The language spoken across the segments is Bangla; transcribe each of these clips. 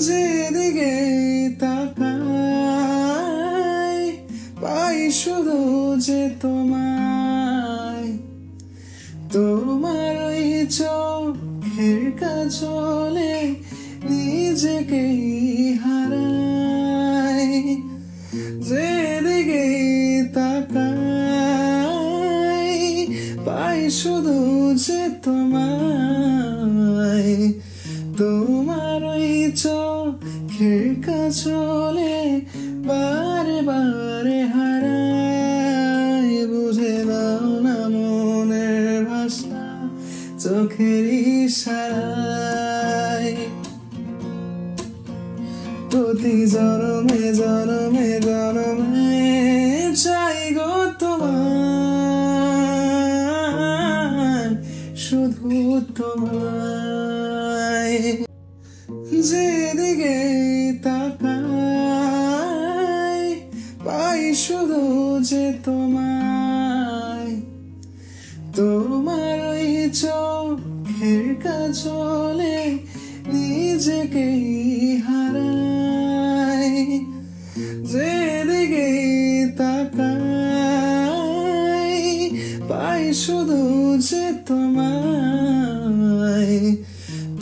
যেদিকে তাকাই পাই শুধু যে তোমায়, তোমার ওই চোখের কাজলে নিজেকেই হারাই। যেদিকে তাকাই পাই শুধু যে তোমায়, তোমার ওই চোখের কাজলে বারে বারে হারাই। বুঝে নাও না মনের ভাষা চোখের ইশারায়, প্রতি জনমে জনমে জনমে চাই গো তোমায়, শুধু তোমায়। যেদিকে তাকাই পাই শুধু যে তোমায়, তোমার ওই চোখের কাজলে নিজেকেই হারাই। যেদিকে তাকাই পাই শুধু যে তোমায়,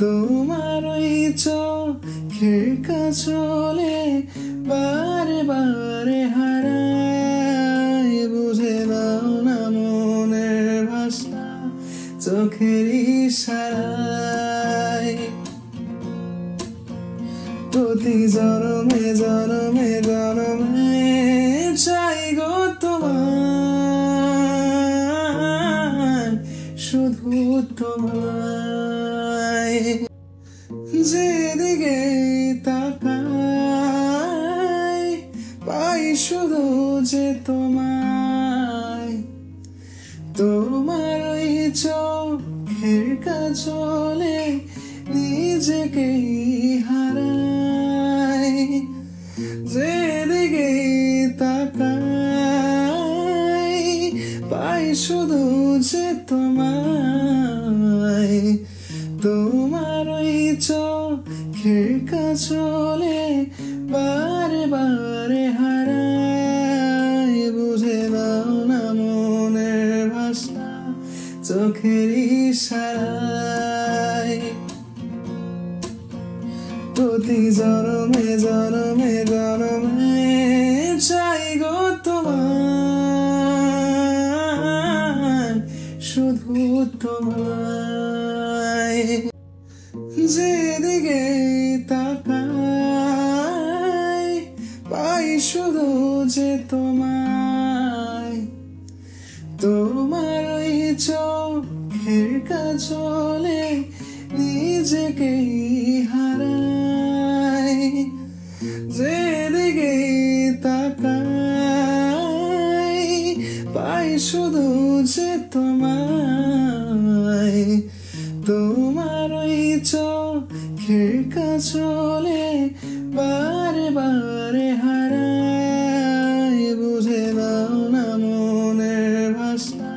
তোমার ওই চোখের কাজলে বারে বারে হারাই। বুঝে নাও না মনের ভাষা চোখের ইশারায়, প্রতি জনমে জনমে জনমে চাই গো তোমায়, শুধু তোমায়। যেদিকে তাকাই পাই শুধু যে তোমায়, তোমার ওই চোখের কাজলে নিজেকেই হারাই। যেদিকে তাকাই পাই শুধু যে তোমায়, তোমার ওই চোখের কাজলে বারে বারে হারাই। বুঝে নাও না মনের ভাষা চোখের ইশারায়, প্রতি জনমে জনমে জনমে চাই গো তোমায়, শুধু তোমায়। যেদিকে তাকাই পাই শুধু যে তোমায়, তোমার ওই চোখের কাজলে নিজেকেই হারাই। যেদিকে তাকাই পাই শুধু যে তোমায়, তোমার ওই চোখের কাজলে বারে বারে হারাই। বুঝে নাও না মনের ভাষা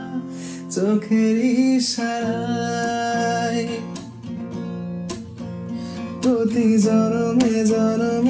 চোখের ইশারায়, প্রতি জনমে জনমে